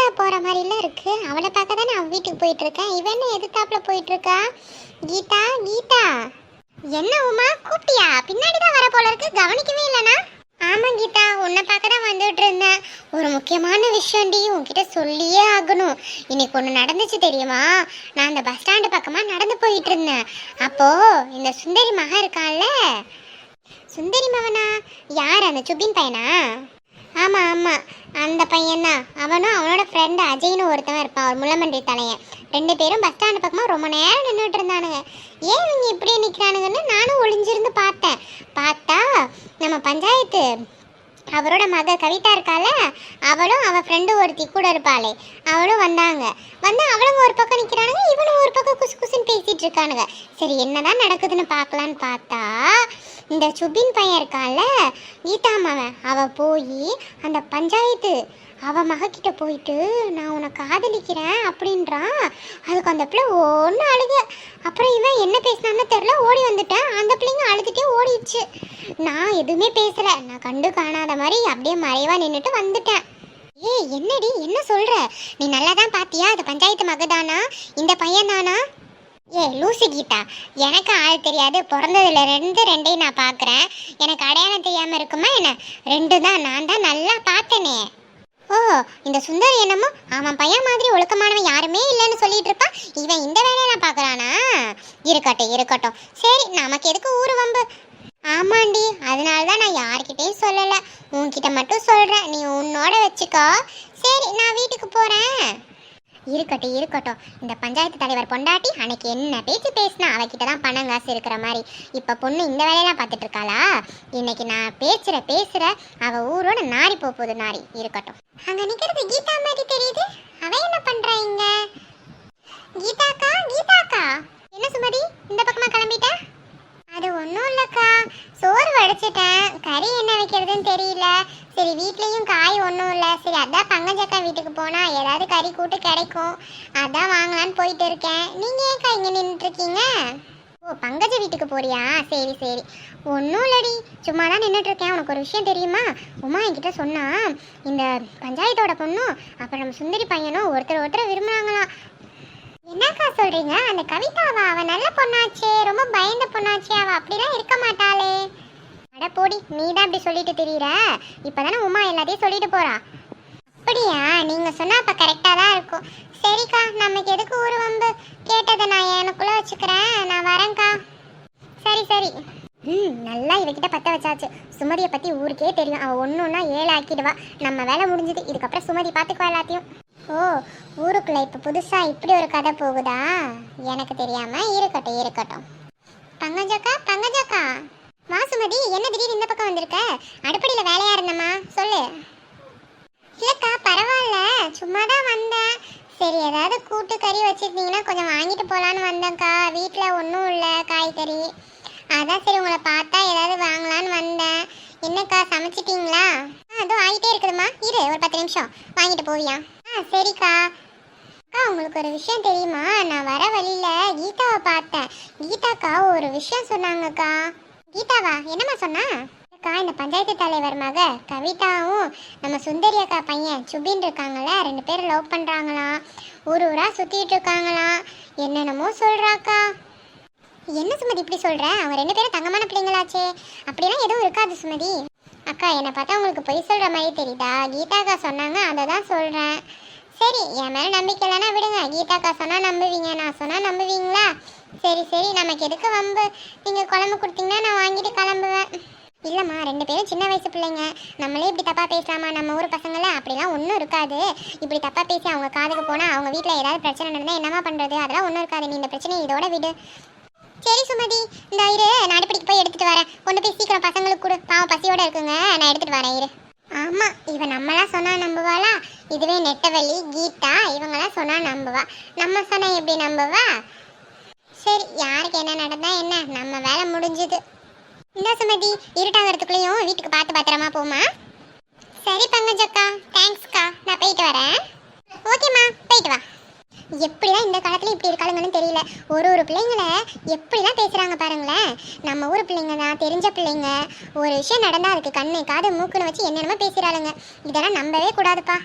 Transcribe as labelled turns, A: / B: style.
A: கீதா போற மாதிரில இருக்கு. அவளை பார்க்க தானே அவன் வீட்டுக்கு போயிட்டு இருக்கேன். இவன் எதிர்த்தாப்புல போயிட்டு இருக்கா. கீதா கீதா என்ன உமா கூப்பிட்டியா? பின்னாடிதான் வர போல இருக்கு, கவனிக்கவே இல்லைனா? ஆமா கீதா, உன்னை பார்க்க தான் வந்துட்டு இருந்தேன். ஒரு முக்கியமான விஷயம்டி, உன்கிட்ட சொல்லியே ஆகணும். இன்னைக்கு ஒன்று நடந்துச்சு தெரியுமா? நான் அந்த பஸ் ஸ்டாண்டு பக்கமா நடந்து போயிட்டு இருந்தேன். அப்போ இந்த சுந்தரி மகன் இருக்கான்ல. சுந்தரி மகனா? யார்? அந்த சுபின் பையனா? ஆமா ஆமா, அந்த பையன்தான். அவனும் அவனோட ஃப்ரெண்டு அஜய்னு ஒருத்தவன் இருப்பான், ஒரு முள்ளமண்டி தலையன். 2 பேரும் பஸ் ஸ்டாண்டு பக்கமா ரொம்ப நேரம் நின்றுட்டு இருந்தானுங்க. ஏன் இவங்க இப்படியே நிற்கிறானுங்கன்னு நானும் ஒளிஞ்சிருந்து பார்த்தேன். பார்த்தா நம்ம பஞ்சாயத்து அவரோட மக கவிதா இருக்கால, அவளும் அவள் ஃப்ரெண்டு ஒருத்தி கூட இருப்பாளே, அவளும் வந்தாங்க. வந்து அவளும் ஒரு பக்கம் நிற்கிறானுங்க, இவனும் ஒரு பக்கம் குசு குசுன்னு பேசிட்டு இருக்கானுங்க. சரி என்னதான் நடக்குதுன்னு பார்க்கலான்னு பார்த்தா, இந்த சுபின் பையன் இருக்கால, கீதா மகன், அவள் போய் அந்த பஞ்சாயத்து அவள் மகக்கிட்ட போயிட்டு நான் உன்னை காதலிக்கிறேன் அப்படின்றான். அதுக்கு அந்த பிள்ளை ஒன்று அழுக. அப்புறம் இவன் என்ன பேசினான்னு தெரில, ஓடி வந்துட்டேன். அந்த பிள்ளைங்க அழுதுகிட்டே ஓடிடுச்சு. நான் எதுவுமே பேசலை, நான் கண்டு காணாத மாதிரி அப்படியே மறைவா நின்றுட்டு வந்துட்டேன். ஏய் என்னடி என்ன சொல்கிற? நீ நல்லா தான் பார்த்தியா? அது பஞ்சாயத்து மகதானா? இந்த பையன் தானா? ஏ லூசி கீதா, எனக்கு ஆள் தெரியாது, பிறந்ததுல ரெண்டையும் நான் பார்க்குறேன். எனக்கு அடையாளம் தெரியாமல் இருக்குமா என்ன? 2 தான், நான் தான் நல்லா பார்த்தேனே. ஓ, இந்த சுந்தரி என்னமோ அவன் பையன் மாதிரி ஒழுக்கமானவன் யாருமே இல்லைன்னு சொல்லிட்டு இருப்பான். இவன் இந்த வேலையை நான் பார்க்குறானா? இருக்கட்டும் இருக்கட்டும், சரி நமக்கு எதுக்கு ஊரு வம்பு? ஆமாண்டி, அதனால தான் நான் யார்கிட்டையும் சொல்லலை, உன்கிட்ட மட்டும் சொல்கிறேன். நீ உன்னோட வச்சுக்கோ. சரி நான் வீட்டுக்கு போகிறேன். இருக்கட்டும் இருக்கட்டும், இந்த பஞ்சாயத்து தலைவர் பொண்டாட்டி அன்னைக்கு என்ன பேச்சு பேசினா அவகிட்ட தான் காசு இருக்கிற மாதிரி. இப்போ பொண்ணு இந்த வேலையெல்லாம் பார்த்துட்டு இருக்காளா? இன்னைக்கு நான் பேசுகிற அவள் ஊரோட நாரி போகுது நாரி. இருக்கட்டும். அங்கே நிற்கிறது கீதா மாதிரி தெரியுது. அவ என்ன பண்ணுறா இங்க? கீதாக்கா கீதாக்கா, என்ன சுமதி இந்த பக்கமாக கிளம்பிட்டா? அது ஒன்றும் இல்லைக்கா, சோறு வடிச்சிட்டேன், கறி என்ன வைக்கிறதுன்னு தெரியல. சரி வீட்லேயும் காய் ஒன்றும் இல்லை. சரி அதான் பங்கஜக்கா வீட்டுக்கு போனால் ஏதாவது கறி கூட்டு கிடைக்கும், அதான் வாங்கலான்னு போயிட்டு இருக்கேன். நீங்கள் ஏன்க்கா இங்கே நின்றுட்டுருக்கீங்க? ஓ பங்கஜ வீட்டுக்கு போறியா? சரி சரி, ஒன்றும் இல்லடி, சும்மா தான் நின்றுட்டுருக்கேன். உனக்கு ஒரு விஷயம் தெரியுமா? உமா என்கிட்ட சொன்னா, இந்த பஞ்சாயத்தோட பொண்ணும் அப்புறம் நம்ம சுந்தரி பையனும் ஒருத்தர் விரும்புகிறாங்களாம். என்னக்கா சொல்றீங்க? அந்த கவிதாவா? அவ நல்ல பொண்ணாச்சே, ரொம்ப பயந்த பொண்ணாச்சே, அவ அப்படிலாம் இருக்க மாட்டாளே. அட போடி, நீ தான் அப்படி சொல்லிட்டு தெரியுற. இப்பதானே உமா எல்லாத்தையும் சொல்லிட்டு போறா. அப்படியா? நீங்க சொன்னா அப்ப கரெக்டா தான் இருக்கும். சரிக்கா, நமக்கு எதுக்கு ஊரு வம்பு? கேட்டதை நான் எனக்குள்ள வச்சுக்கிறேன், நான் வரேன்க்கா. சரி சரி. நல்லா இவகிட்ட பத்த வச்சாச்சு. சுமதியை பத்தி ஊருக்கே தெரியும். அவ ஒன்னொன்னா 7 ஆக்கிடுவா. நம்ம வேலை முடிஞ்சது. இதுக்கப்புறம் சுமதி பாத்துக்குவா எல்லாத்தையும். ஓ, ஊருக்குள்ள இப்ப புதுசா இப்படி ஒரு கதை போகுதா? எனக்கு தெரியாம. இருக்கட்டும் இருக்கட்டும். பங்கஜக்கா வா. சுமதி என்ன திடீர்னு இந்த பக்கம் வந்திருக்க? அடுப்படியில வேலையா இருந்தம்மா, சொல்லு. இல்லக்கா பரவாயில்ல, சும்மா தான் வந்தேன். சரி ஏதாவது கூட்டு கறி வச்சிருந்தீங்கன்னா கொஞ்சம் வாங்கிட்டு போலான்னு வந்தேன்க்கா. வீட்டில் ஒன்றும் இல்லை காய்கறி, அதான் சரி உங்களை பார்த்தா ஏதாவது வாங்கலான்னு வந்தேன். என்னக்கா சமைச்சிட்டிங்களா? அதுவும் ஆகிட்டே இருக்குதுமா, இரு ஒரு 10 நிமிஷம் வாங்கிட்டு போவியா? சரிக்கா. அக்கா உங்களுக்கு ஒரு விஷயம் தெரியுமா? நான் வர வழியில் கீதாவை பார்த்தேன். கீதாக்கா ஒரு விஷயம் சொன்னாங்கக்கா. கீதாவா? என்னம்மா சொன்னா? அக்கா, இந்த பஞ்சாயத்து தலைவர் மக கவிதாவும் நம்ம சுந்தரி அக்கா பையன் சுபின் இருக்காங்களே, 2 பேரும் லவ் பண்ணுறாங்களாம். ஊரா சுற்றிட்டு இருக்காங்களாம். என்னென்னமோ சொல்கிறாக்கா. என்ன சுமதி இப்படி சொல்கிற? அவங்க 2 பேரும் தங்கமான பிள்ளைங்களாச்சே. அப்படிலாம் எதுவும் இருக்காது சுமதி. அக்கா என்னை பார்த்தா உங்களுக்கு பொய் சொல்கிற மாதிரி தெரியுதா? கீதாக்கா சொன்னாங்க, அதை தான் சொல்கிறேன். சரி என் மேலே நம்பிக்கை இல்லைன்னா விடுங்க. கீதாக்கா சொன்னால் நம்புவீங்க, நான் சொன்னால் நம்புவீங்களா? சரி சரி, நமக்கு எதுக்கு வம்பு? நீங்கள் குழம்பு கொடுத்தீங்கன்னா நான் வாங்கிட்டு கிளம்புவேன். இல்லைம்மா, 2 பேரும் சின்ன வயசு பிள்ளைங்க, நம்மளே இப்படி தப்பாக பேசலாமா? நம்ம ஊர் பசங்கள அப்படிலாம் ஒன்றும் இருக்காது. இப்படி தப்பாக பேசி அவங்க காதுக்கு போனால் அவங்க வீட்டில் ஏதாவது பிரச்சனை நடந்தால் என்னமா பண்ணுறது? அதெல்லாம் ஒன்றும் இருக்காது. நீ இந்த பிரச்சனையை இதோட விடு. சரி சுமதி, இந்த இரு, நான் அடுப்படிக்கு போய் எடுத்துகிட்டு வரேன். கொண்டு போய் சீக்கிரம் பசங்களுக்கு கொடு, பாவம் பசியோடு இருக்குங்க. நான் எடுத்துகிட்டு வரேன் இரு. ஆமாம், இவன் நம்மளாம் சொன்னால் நம்புவாளா? இதுவே நெட்டவள்ளி கீதா இவங்களாம் சொன்னால் நம்புவா. நம்ம சொன்னால் எப்படி நம்புவா? சரி யாருக்கு என்ன நடந்தா என்ன, நம்ம வேலை முடிஞ்சுது. இந்த சுமதி, இருட்டாகிறதுக்குள்ளேயும் வீட்டுக்கு பார்த்து பத்திரமா போமா. சரி பங்கஜக்கா, தேங்க்ஸ்க்கா, நான் போயிட்டு வரேன். ஓகேம்மா, போயிட்டு வா. எப்படிதான் இந்த காலத்துல இப்படி இருக்காளுங்கன்னு தெரியல. ஒரு பிள்ளைங்களை எப்படிலாம் பேசுறாங்க பாருங்களேன். நம்ம ஊர் பிள்ளைங்க தான், தெரிஞ்ச பிள்ளைங்க. ஒரு விஷயம் நடந்தா அதுக்கு கண்ணு காது மூக்குன்னு வச்சு என்னென்னமோ பேசுறாளுங்க. இதெல்லாம் நம்பவே கூடாதுப்பா.